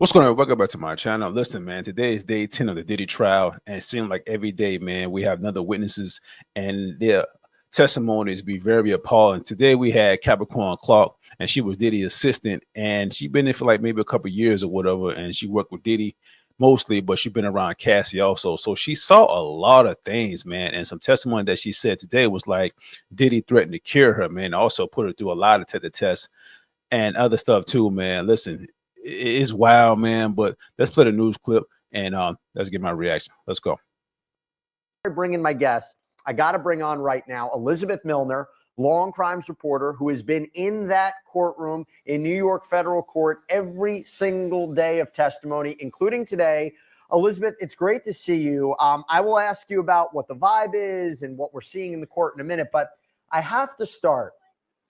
What's going on? Welcome back to my channel. Listen, man, today is day 10 of the Diddy trial, and it seems like every day, man, we have another witnesses, and their testimonies be very appalling. Today we had Capricorn Clark, and she was Diddy's assistant, and she been there for like maybe a couple of years or whatever, and she worked with Diddy mostly, but she been around Cassie also. So she saw a lot of things, man, and some testimony that she said today was like Diddy threatened to kill her, man, also put her through a lie detector tests and other stuff too, man. Listen, it's wild, man. But let's play the news clip and let's get my reaction. Let's go. Bring in my guest. I got to bring on right now Elizabeth Milner, long crimes reporter who has been in that courtroom in New York federal court every single day of testimony, including today. Elizabeth, it's great to see you. I will ask you about what the vibe is and what we're seeing in the court in a minute, but I have to start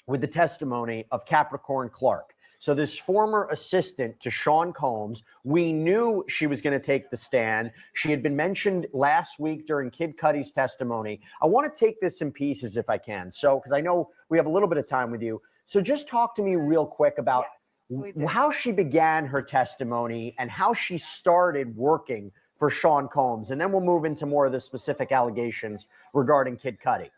with the testimony of Capricorn Clark. So this former assistant to Sean Combs, we knew she was going to take the stand. She had been mentioned last week during Kid Cudi's testimony. I want to take this in pieces if I can. So, because I know we have a little bit of time with you. So just talk to me real quick about how she began her testimony and how she started working for Sean Combs. And then we'll move into more of the specific allegations regarding Kid Cudi.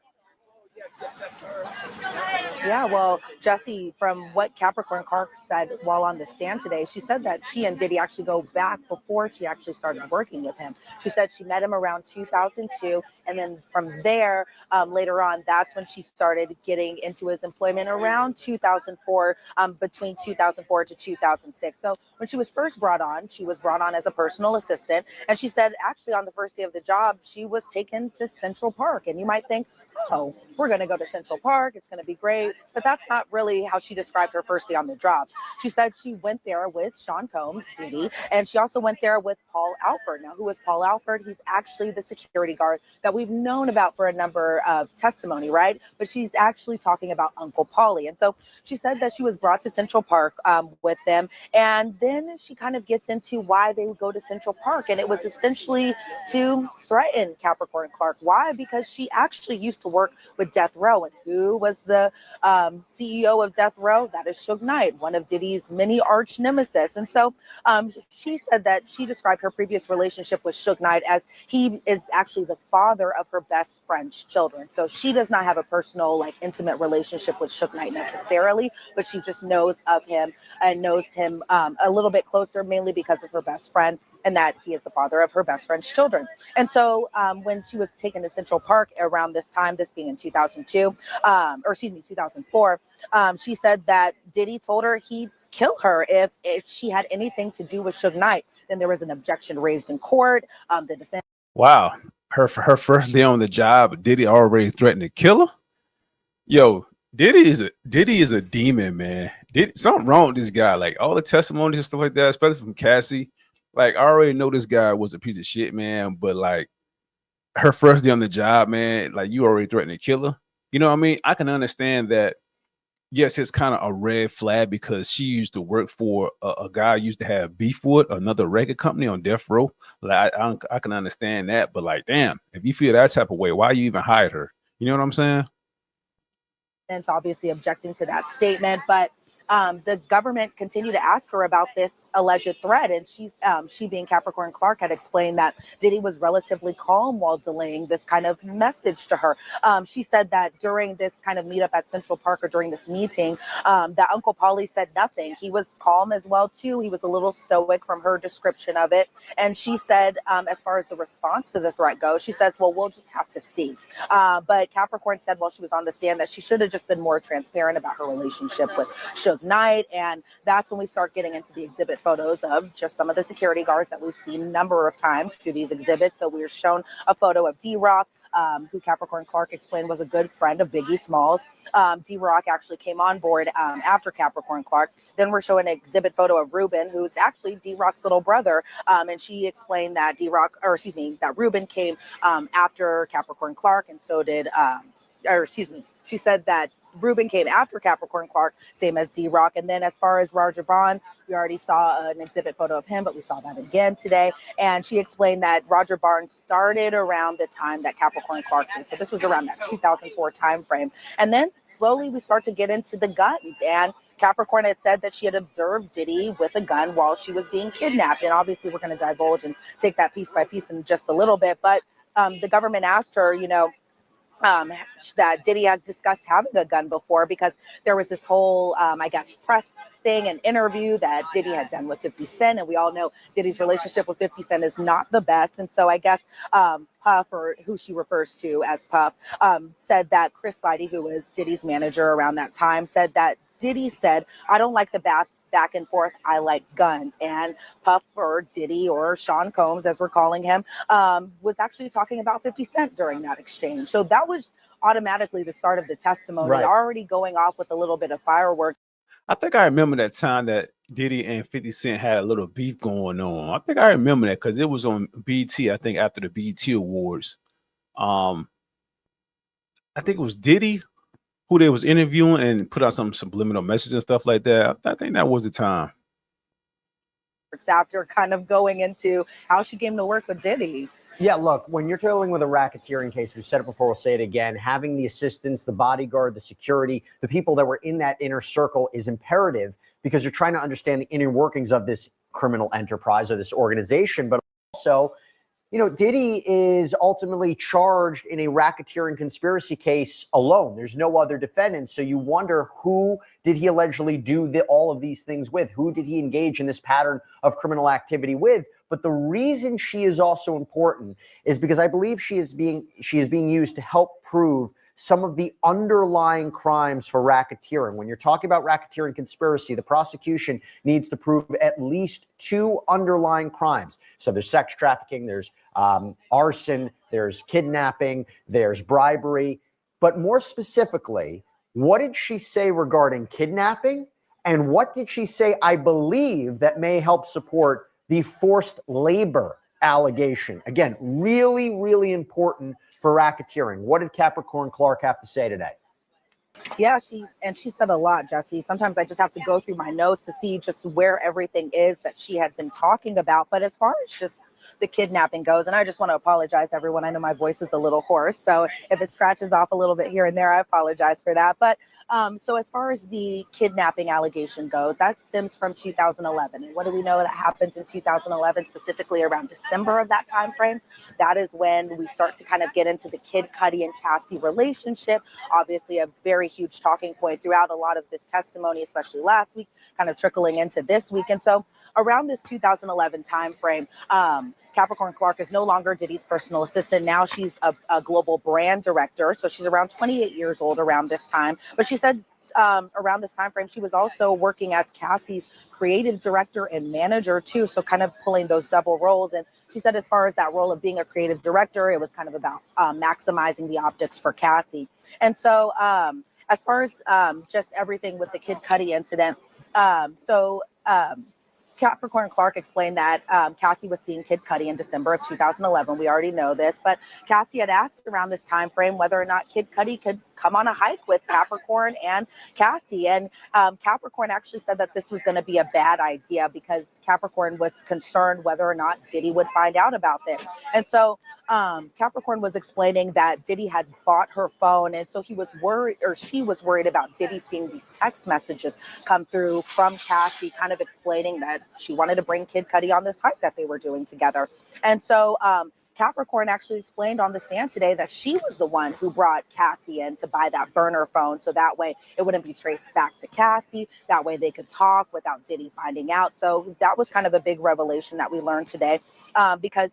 Yeah, well, Jesse, from what Capricorn Clark said while on the stand today, she said that she and Diddy actually go back before she actually started working with him. She said she met him around 2002, and then from there, later on, that's when she started getting into his employment around 2004, between 2004 to 2006. So when she was first brought on, she was brought on as a personal assistant, and she said actually on the first day of the job, she was taken to Central Park, and you might think, oh, we're going to go to Central Park. It's going to be great. But that's not really how she described her first day on the job. She said she went there with Sean Combs, Diddy, and she also went there with Paul Alford. Now, who is Paul Alford? He's actually the security guard that we've known about for a number of testimony, right? But she's actually talking about Uncle Paulie. And so she said that she was brought to Central Park with them. And then she kind of gets into why they would go to Central Park. And it was essentially to threaten Capricorn Clark. Why? Because she actually used to work with Death Row. And who was the CEO of Death Row? That is Suge Knight, one of Diddy's many arch nemesis. And so she said that she described her previous relationship with Suge Knight as he is actually the father of her best friend's children. So she does not have a personal, like, intimate relationship with Suge Knight necessarily, but she just knows of him and knows him a little bit closer, mainly because of her best friend, and that he is the father of her best friend's children. And so when she was taken to Central Park around this time, this being in 2004, she said that Diddy told her he'd kill her if she had anything to do with Suge Knight. Then there was an objection raised in court. The defense. Wow. Her first day on the job, Diddy already threatened to kill her. Yo, Diddy is a demon, man. Something wrong with this guy. Like all the testimonies and stuff like that, especially from Cassie. Like, I already know this guy was a piece of shit, man, but like her first day on the job, man, like you already threatened to kill her. You know what I mean? I can understand that. Yes, it's kind of a red flag because she used to work for a guy used to have beef with another record company on Death Row. Like, I can understand that, but like, damn, if you feel that type of way, why you even hired her? You know what I'm saying? And obviously objecting to that statement, but the government continued to ask her about this alleged threat, and she being Capricorn Clark had explained that Diddy was relatively calm while delaying this kind of message to her. She said that during this kind of meetup at Central Park, or during this meeting, that Uncle Paulie said nothing. He was calm as well too. He was a little stoic from her description of it. And she said, as far as the response to the threat goes, she says, well, we'll just have to see. But Capricorn said while she was on the stand that she should have just been more transparent about her relationship with Suge Knight. And that's when we start getting into the exhibit photos of just some of the security guards that we've seen a number of times through these exhibits. So we were shown a photo of D-Rock, who Capricorn Clark explained was a good friend of Biggie Smalls. D-Rock actually came on board after Capricorn Clark. Then we're showing an exhibit photo of Ruben, who's actually D-Rock's little brother. And she explained that that Ruben came after Capricorn Clark, and so did, she said that Ruben came after Capricorn Clark, same as D-Rock. And then as far as Roger Bonds, we already saw an exhibit photo of him, but we saw that again today. And she explained that Roger Barnes started around the time that Capricorn Clark did. So this was around that 2004 timeframe. And then slowly we start to get into the guns. And Capricorn had said that she had observed Diddy with a gun while she was being kidnapped. And obviously we're going to divulge and take that piece by piece in just a little bit. But the government asked her, that Diddy has discussed having a gun before, because there was this whole, I guess, press thing and interview that Diddy had done with 50 Cent. And we all know Diddy's relationship with 50 Cent is not the best. And so I guess Puff, or who she refers to as Puff, said that Chris Lighty, who was Diddy's manager around that time, said that Diddy said, "I don't like the back and forth. I like guns." And Puff, or Diddy, or Sean Combs, as we're calling him, was actually talking about 50 Cent during that exchange. So that was automatically the start of the testimony, Right. already going off with a little bit of fireworks. I think I remember that time that Diddy and 50 Cent had a little beef going on. I think I remember that because it was on BT, I think after the BT Awards. I think it was Diddy who they was interviewing and put out some subliminal messages and stuff like that. I think that was the time. After kind of going into how she came to work with Diddy. Yeah, look, when you're dealing with a racketeering case, we've said it before, we'll say it again, having the assistants, the bodyguard, the security, the people that were in that inner circle is imperative, because you're trying to understand the inner workings of this criminal enterprise or this organization. But also, Diddy is ultimately charged in a racketeering conspiracy case alone. There's no other defendants. So you wonder, who did he allegedly do all of these things with? Who did he engage in this pattern of criminal activity with? But the reason she is also important is because I believe she is being used to help prove some of the underlying crimes for racketeering. When you're talking about racketeering conspiracy, the prosecution needs to prove at least 2 underlying crimes. So there's sex trafficking, there's arson, there's kidnapping, there's bribery. But more specifically, what did she say regarding kidnapping? And what did she say, I believe, that may help support the forced labor allegation? Again, really, really important for racketeering. What did Capricorn Clark have to say today? Yeah, she said a lot, Jesse. Sometimes I just have to go through my notes to see just where everything is that she had been talking about. But as far as just the kidnapping goes, and I just want to apologize, everyone. I know my voice is a little hoarse, so if it scratches off a little bit here and there, I apologize for that. But so as far as the kidnapping allegation goes, that stems from 2011. And what do we know that happens in 2011, specifically around December of that time frame? That is when we start to kind of get into the Kid Cudi and Cassie relationship. Obviously, a very huge talking point throughout a lot of this testimony, especially last week, kind of trickling into this week. And so around this 2011 time frame, Capricorn Clark is no longer Diddy's personal assistant. Now she's a global brand director. So she's around 28 years old around this time. But she said around this time frame, she was also working as Cassie's creative director and manager too. So kind of pulling those double roles. And she said as far as that role of being a creative director, it was kind of about maximizing the optics for Cassie. And so as far as just everything with the Kid Cudi incident, Capricorn Clark explained that Cassie was seeing Kid Cudi in December of 2011. We already know this, but Cassie had asked around this time frame whether or not Kid Cudi could come on a hike with Capricorn and Cassie. And Capricorn actually said that this was going to be a bad idea because Capricorn was concerned whether or not Diddy would find out about this. And so Capricorn was explaining that Diddy had bought her phone. And so he was worried, or she was worried about Diddy seeing these text messages come through from Cassie, kind of explaining that she wanted to bring Kid Cudi on this hike that they were doing together. And so Capricorn actually explained on the stand today that she was the one who brought Cassie in to buy that burner phone. So that way it wouldn't be traced back to Cassie. That way they could talk without Diddy finding out. So that was kind of a big revelation that we learned today because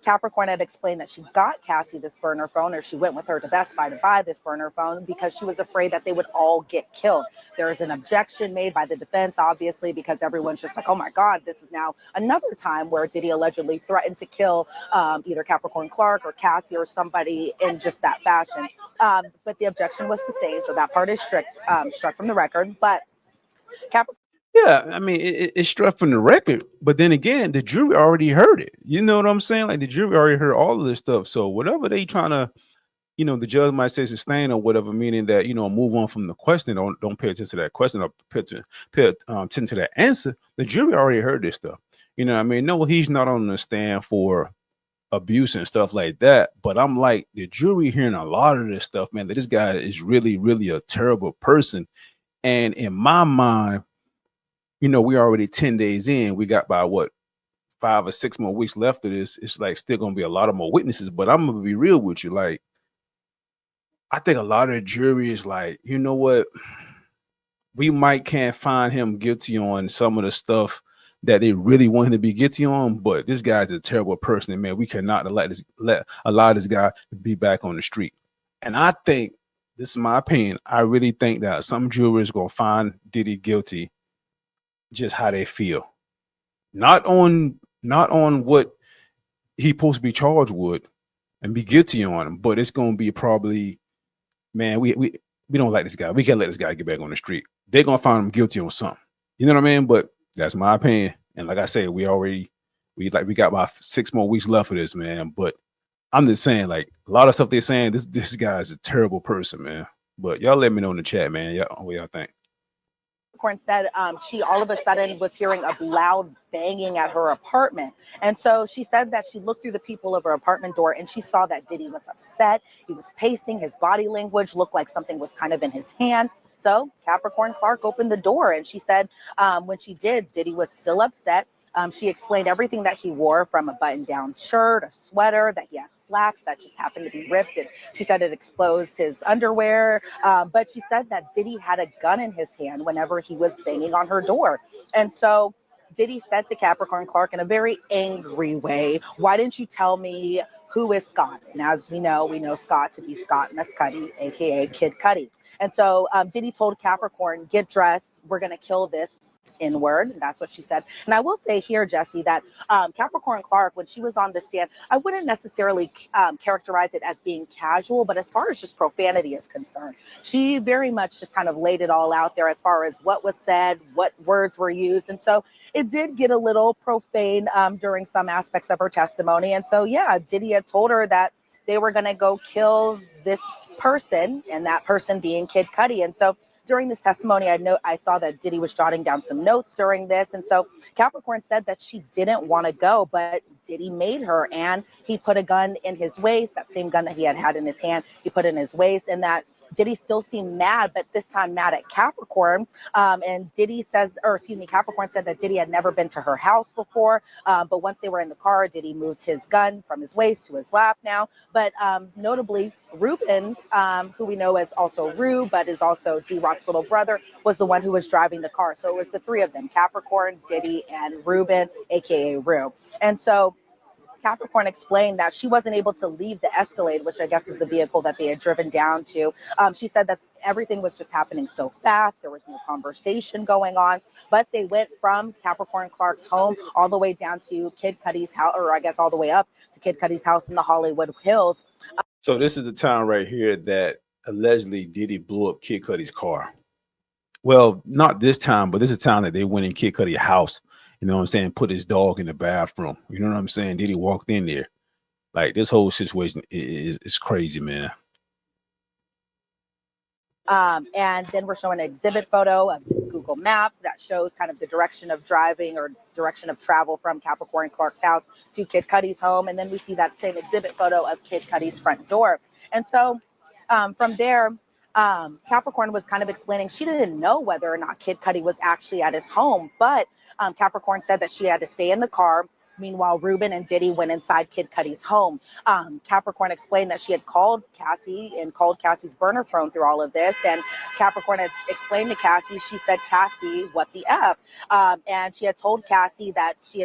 Capricorn had explained that she got Cassie this burner phone, or she went with her to Best Buy to buy this burner phone because she was afraid that they would all get killed. There is an objection made by the defense, obviously, because everyone's just like, oh my God, this is now another time where Diddy allegedly threatened to kill either Capricorn Clark or Cassie or somebody in just that fashion. But the objection was sustained, so that part is struck from the record. But Capricorn. Yeah, I mean, it's struck from the record, but then again, the jury already heard it. You know what I'm saying? Like the jury already heard all of this stuff. So whatever they trying to the judge might say sustain or whatever, meaning that, move on from the question. Don't pay attention to that question or pay attention to that answer. The jury already heard this stuff. You know what I mean? No, he's not on the stand for abuse and stuff like that. But I'm like, the jury hearing a lot of this stuff, man, that this guy is really, really a terrible person. And in my mind, we already 10 days in. We got by what, 5 or 6 more weeks left of this. It's like still gonna be a lot of more witnesses. But I'm gonna be real with you. Like, I think a lot of the jury is like, you know what? We can't find him guilty on some of the stuff that they really want him to be guilty on, but this guy's a terrible person, and man, we cannot allow this guy to be back on the street. And I think, this is my opinion, I really think that some jurors gonna find Diddy guilty just how they feel. Not on what he supposed to be charged with and be guilty on, but it's gonna be probably, man, we don't like this guy. We can't let this guy get back on the street. They're gonna find him guilty on something. You know what I mean? But that's my opinion. And like I said, we got about 6 more weeks left for this, man. But I'm just saying, like, a lot of stuff they're saying, this guy is a terrible person, man. But y'all let me know in the chat, man. What y'all think? Said she all of a sudden was hearing a loud banging at her apartment. And so she said that she looked through the peephole of her apartment door and she saw that Diddy was upset. He was pacing. His body language looked like something was kind of in his hand. So Capricorn Clark opened the door and she said when she did, Diddy was still upset. She explained everything that he wore, from a button-down shirt, a sweater, that he had slacks that just happened to be ripped. And she said it exposed his underwear. But she said that Diddy had a gun in his hand whenever he was banging on her door. And so Diddy said to Capricorn Clark in a very angry way, "Why didn't you tell me who is Scott?" And as we know Scott to be Scott Cudi, a.k.a. Kid Cudi. And so Diddy told Capricorn, "Get dressed. We're going to kill this N-word." That's what she said. And I will say here, Jesse, that Capricorn Clark, when she was on the stand, I wouldn't necessarily characterize it as being casual, but as far as just profanity is concerned, she very much just kind of laid it all out there as far as what was said, what words were used. And so it did get a little profane during some aspects of her testimony. And so, yeah, Diddy had told her that they were going to go kill this person, and that person being Kid Cudi. And so during this testimony, I saw that Diddy was jotting down some notes during this. And so Capricorn said that she didn't want to go, but Diddy made her, and he put a gun in his waist, that same gun that he had in his hand, he put in his waist, and that Diddy still seemed mad, but this time mad at Capricorn. And Capricorn said that Diddy had never been to her house before. But once they were in the car, Diddy moved his gun from his waist to his lap now. But notably, Ruben, who we know as also Rue, but is also D-Rock's little brother, was the one who was driving the car. So it was the three of them, Capricorn, Diddy, and Ruben, aka Rue. And so Capricorn explained that she wasn't able to leave the Escalade, which I guess is the vehicle that they had driven down to. She said that everything was just happening so fast. There was no conversation going on, but they went from Capricorn Clark's home all the way down to Kid Cudi's house, or I guess all the way up to Kid Cudi's house in the Hollywood Hills. So this is the time right here that allegedly Diddy blew up Kid Cudi's car. Well, not this time, but this is the time that they went in Kid Cudi's house. You know what I'm saying? Put his dog in the bathroom. You know what I'm saying? Diddy walked in there. Like, this whole situation is crazy, man. And then we're showing an exhibit photo of Google Map that shows kind of the direction of driving or direction of travel from Capricorn Clark's house to Kid Cudi's home. And then we see that same exhibit photo of Kid Cudi's front door. And so from there, Capricorn was kind of explaining she didn't know whether or not Kid Cudi was actually at his home, but Capricorn said that she had to stay in the car. Meanwhile, Ruben and Diddy went inside Kid Cudi's home. Capricorn explained that she had called Cassie and called Cassie's burner phone through all of this. And Capricorn had explained to Cassie, she said, "Cassie, what the F?" And she had told Cassie that she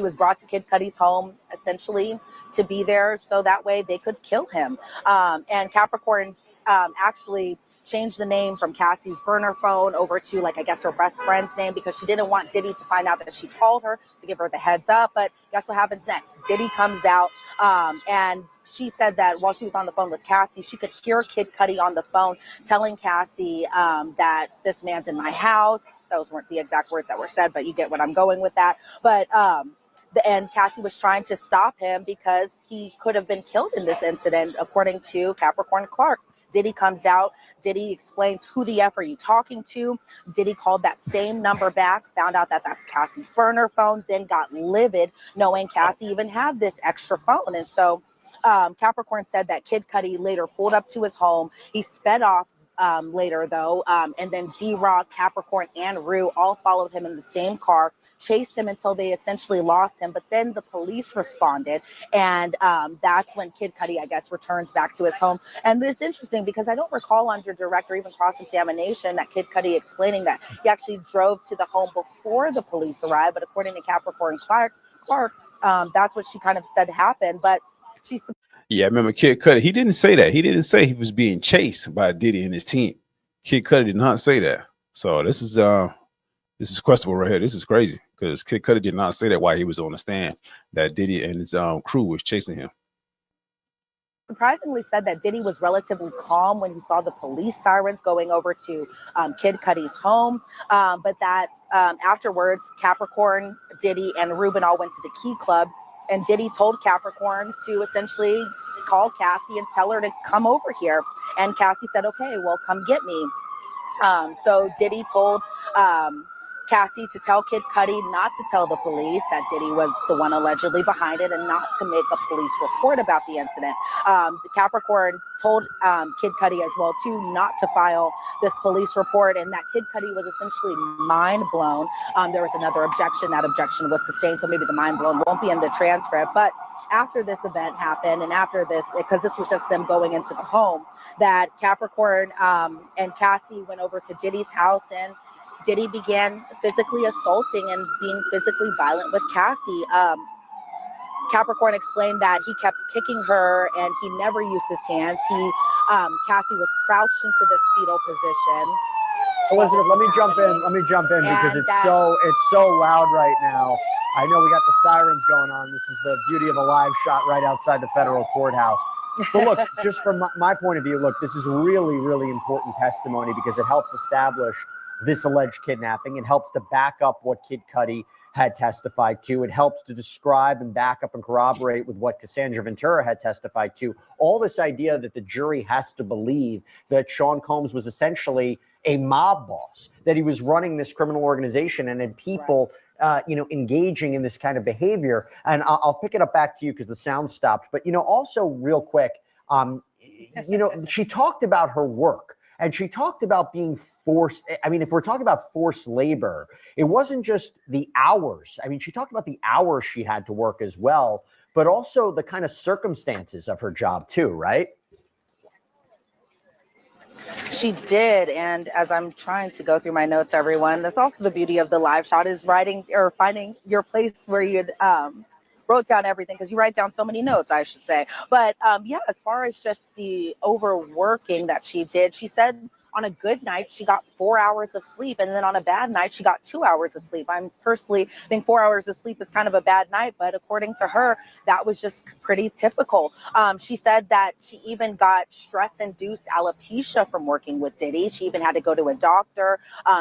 was brought to Kid Cudi's home essentially to be there so that way they could kill him. And Capricorn actually changed the name from Cassie's burner phone over to, like, I guess her best friend's name, because she didn't want Diddy to find out that she called her, to give her the heads up. But guess what happens next? Diddy comes out and she said that while she was on the phone with Cassie, she could hear Kid Cudi on the phone telling Cassie that this man's in my house. Those weren't the exact words that were said, but you get what I'm going with that. But And Cassie was trying to stop him because he could have been killed in this incident, according to Capricorn Clark. Diddy comes out. Diddy explains, who the F are you talking to? Diddy called that same number back, found out that that's Cassie's burner phone, then got livid knowing Cassie even had this extra phone. And so Capricorn said that Kid Cudi later pulled up to his home. He sped off later, though. And then D-Rock, Capricorn, and Rue all followed him in the same car, chased him until they essentially lost him. But then the police responded, and that's when Kid Cudi, I guess, returns back to his home. And it's interesting because I don't recall under direct or even cross-examination that Kid Cudi explaining that he actually drove to the home before the police arrived. But according to Capricorn Clark, that's what she kind of said happened. But she's Yeah, I remember Kid Cudi. He didn't say that. He didn't say he was being chased by Diddy and his team. Kid Cudi did not say that. So this is questionable right here. This is crazy because Kid Cudi did not say that while he was on the stand, that Diddy and his crew was chasing him. surprisingly said that Diddy was relatively calm when he saw the police sirens going over to Kid Cudi's home, but that afterwards, Capricorn, Diddy, and Ruben all went to the Key Club, and Diddy told Capricorn to essentially call Cassie and tell her to come over here. And Cassie said, okay, well, come get me. So Diddy told Cassie to tell Kid Cudi not to tell the police that Diddy was the one allegedly behind it and not to make a police report about the incident. The Capricorn told Kid Cudi as well too not to file this police report, and that Kid Cudi was essentially mind blown. There was another objection. That objection was sustained, so maybe the mind blown won't be in the transcript. But after this event happened, and after this, because this was just them going into the home, that Capricorn and Cassie went over to Diddy's house, and Diddy began physically assaulting and being physically violent with Cassie. Capricorn explained that he kept kicking her and he never used his hands. Cassie was crouched into this fetal position. Elizabeth, let me jump in because it's so loud right now. I know we got the sirens going on. This is the beauty of a live shot right outside the federal courthouse. But look, just from my point of view, look, this is really, really important testimony because it helps establish this alleged kidnapping. It helps to back up what Kid Cudi had testified to. It helps to describe and back up and corroborate with what Cassandra Ventura had testified to. All this idea that the jury has to believe that Sean Combs was essentially a mob boss, that he was running this criminal organization and had people engaging in this kind of behavior. And I'll pick it up back to you because the sound stopped. But, also real quick, she talked about her work. And she talked about being forced. I mean, if we're talking about forced labor, it wasn't just the hours. I mean, she talked about the hours she had to work as well, but also the kind of circumstances of her job too, right? She did. And as I'm trying to go through my notes, everyone, that's also the beauty of the live shot, is writing or finding your place where you'd wrote down everything, because you write down so many notes, I should say. But as far as just the overworking that she did, she said on a good night, she got 4 hours of sleep. And then on a bad night, she got 2 hours of sleep. I'm personally think 4 hours of sleep is kind of a bad night, but according to her, that was just pretty typical. She said that she even got stress-induced alopecia from working with Diddy. She even had to go to a doctor.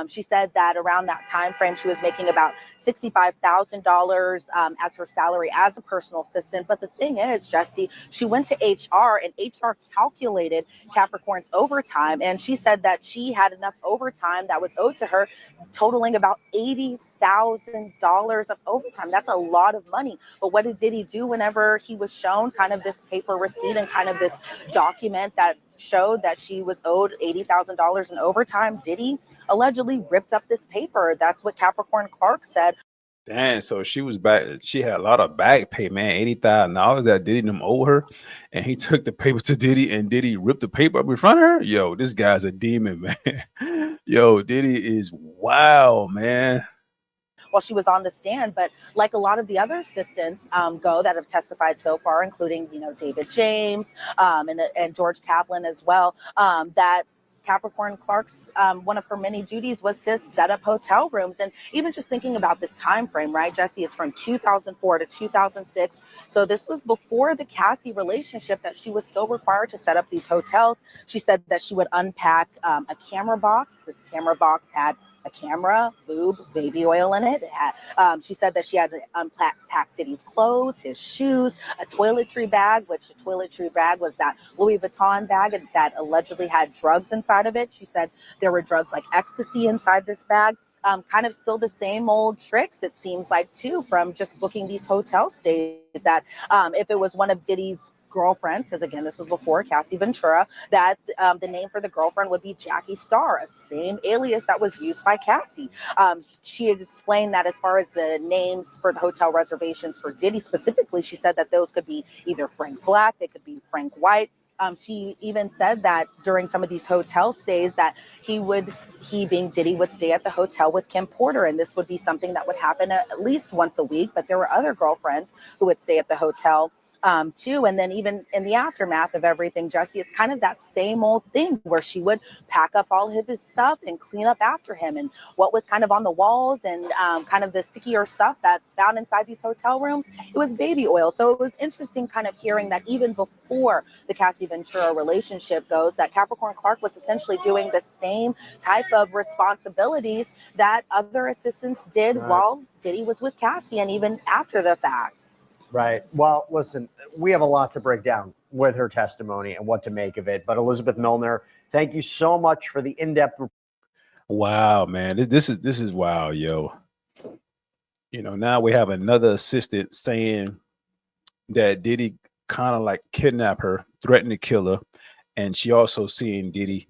She said that around that time frame, she was making about $65,000 as her salary as a personal assistant. But the thing is, Jesse, she went to HR, and HR calculated Capricorn's overtime, and she said that she had enough overtime that was owed to her, totaling about $80,000 of overtime. That's a lot of money. But what did Diddy do whenever he was shown kind of this paper receipt and kind of this document that showed that she was owed $80,000 in overtime? Diddy allegedly ripped up this paper. That's what Capricorn Clark said. Damn, so she was back. She had a lot of back pay, man. $80,000 that Diddy them owe her, and he took the paper to Diddy, and Diddy ripped the paper up in front of her. Yo, this guy's a demon, man. Yo, Diddy is wild, man. While she was on the stand, but like a lot of the other assistants that have testified so far, including David James and George Kaplan as well, that Capricorn Clark's one of her many duties was to set up hotel rooms. And even just thinking about this time frame, right, Jesse, it's from 2004 to 2006. So this was before the Cassie relationship that she was still required to set up these hotels. She said that she would unpack a camera box. This camera box had a camera, lube, baby oil in it. She said that she had to unpack Diddy's clothes, his shoes, a toiletry bag, which a toiletry bag was that Louis Vuitton bag that allegedly had drugs inside of it. She said there were drugs like ecstasy inside this bag. Kind of still the same old tricks, it seems like, too, from just booking these hotel stays, that if it was one of Diddy's girlfriends, because again, this was before Cassie Ventura, that the name for the girlfriend would be Jackie Starr, a same alias that was used by Cassie. She had explained that as far as the names for the hotel reservations for Diddy specifically, she said that those could be either Frank Black, they could be Frank White. She even said that during some of these hotel stays that he being Diddy would stay at the hotel with Kim Porter, and this would be something that would happen at least once a week. But there were other girlfriends who would stay at the hotel too. And then even in the aftermath of everything, Jesse, it's kind of that same old thing where she would pack up all of his stuff and clean up after him. And what was kind of on the walls and kind of the stickier stuff that's found inside these hotel rooms, it was baby oil. So it was interesting kind of hearing that even before the Cassie Ventura relationship goes, that Capricorn Clark was essentially doing the same type of responsibilities that other assistants did while Diddy was with Cassie and even after the fact. Right. Well, listen, we have a lot to break down with her testimony and what to make of it. But Elizabeth Milner, thank you so much for the in-depth. Wow, man, this is wow, yo. You know, now we have another assistant saying that Diddy kind of like kidnapped her, threatened to kill her, and she also seeing Diddy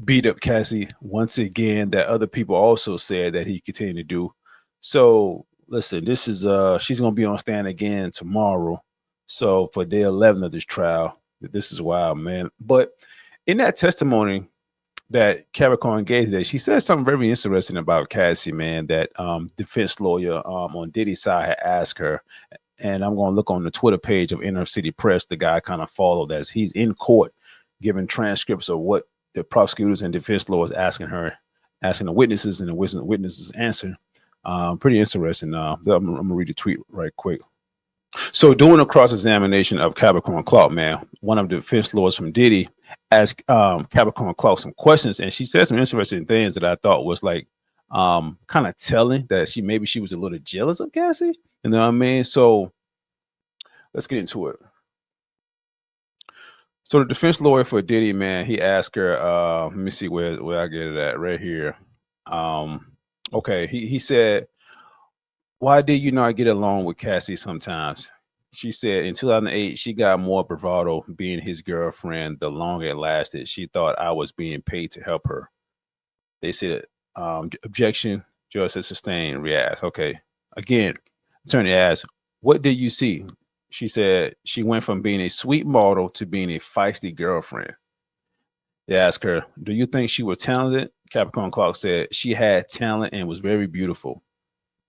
beat up Cassie once again. That other people also said that he continued to do. So listen, this is she's gonna be on stand again tomorrow. So for day 11 of this trial, this is wild, man. But in that testimony that Capricorn gave today, she said something very interesting about Cassie, man, that defense lawyer on Diddy's side had asked her. And I'm gonna look on the Twitter page of Inner City Press, the guy kind of followed as he's in court giving transcripts of what the prosecutors and defense lawyers asking the witnesses, and the witnesses answer. Pretty interesting. I'm gonna read the tweet right quick. So during a cross-examination of Capricorn Clark, man, one of the defense lawyers from Diddy asked Capricorn Clark some questions, and she said some interesting things that I thought was like kind of telling that maybe she was a little jealous of Cassie. You know what I mean? So let's get into it. So the defense lawyer for Diddy, man, he asked her, let me see where I get it at right here. Okay, he said, why did you not get along with Cassie sometimes? She said in 2008, she got more bravado being his girlfriend. The longer it lasted, she thought I was being paid to help her. They said, objection, judge said sustained, react. Okay, again, attorney asked, what did you see? She said she went from being a sweet model to being a feisty girlfriend. They asked her, do you think she was talented? Capricorn Clark said she had talent and was very beautiful.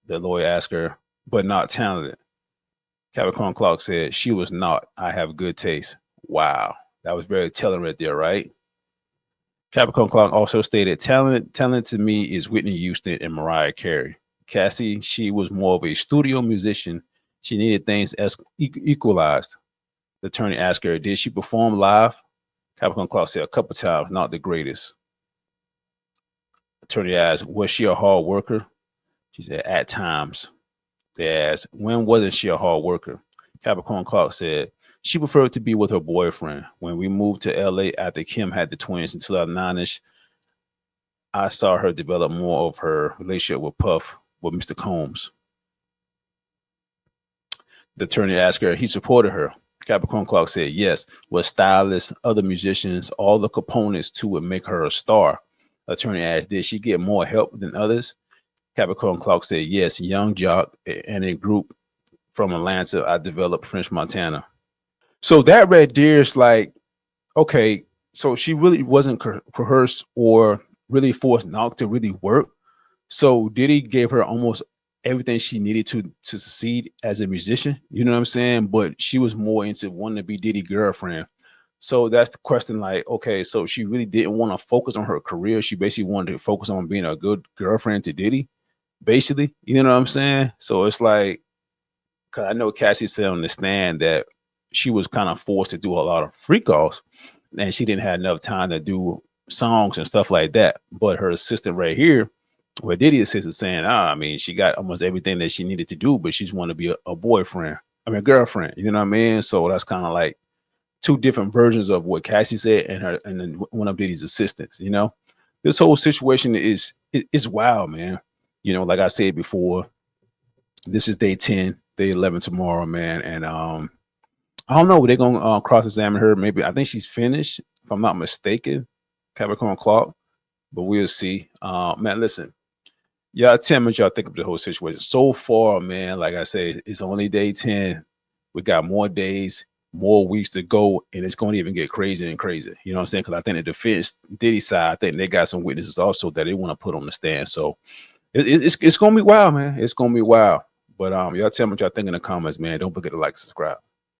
The lawyer asked her, but not talented. Capricorn Clark said she was not. I have good taste. Wow. That was very telling right there, right? Capricorn Clark also stated, talent to me is Whitney Houston and Mariah Carey. Cassie, she was more of a studio musician. She needed things as equalized. The attorney asked her, did she perform live? Capricorn Clark said a couple times, not the greatest. Attorney asked, was she a hard worker? She said, at times. They asked, when wasn't she a hard worker? Capricorn Clark said, she preferred to be with her boyfriend. When we moved to LA after Kim had the twins in 2009-ish, I saw her develop more of her relationship with Puff, with Mr. Combs. The attorney asked her, he supported her. Capricorn Clark said, yes, with stylists, other musicians, all the components to would make her a star. Attorney asked, did she get more help than others? Capricorn Clark said, yes, young jock and a group from Atlanta. I developed French Montana. So that right there is like, okay, so she really wasn't coerced or really forced not to really work. So Diddy gave her almost everything she needed to succeed as a musician. You know what I'm saying? But she was more into wanting to be Diddy's girlfriend. So that's the question, like, okay, so she really didn't want to focus on her career. She basically wanted to focus on being a good girlfriend to Diddy, basically. You know what I'm saying? So it's like, because I know Cassie said on the stand that she was kind of forced to do a lot of freak offs and she didn't have enough time to do songs and stuff like that. But her assistant right here, Well, Diddy is saying, I mean, she got almost everything that she needed to do, but she's want to be a boyfriend. I mean, a girlfriend. You know what I mean? So that's kind of like two different versions of what Cassie said and then one of Diddy's assistants. You know, this whole situation is wild, man. You know, like I said before, this is day 10, day 11 tomorrow, man, and I don't know. They're gonna cross-examine her. Maybe I think she's finished, if I'm not mistaken, Capricorn clock. But we'll see. Man, listen. Y'all tell me what y'all think of the whole situation. So far, man, like I said, it's only day 10. We got more days, more weeks to go, and it's going to even get crazier and crazier. You know what I'm saying? Because I think the defense, Diddy side, I think they got some witnesses also that they want to put on the stand. So it's going to be wild, man. It's going to be wild. But y'all tell me what y'all think in the comments, man. Don't forget to like, subscribe.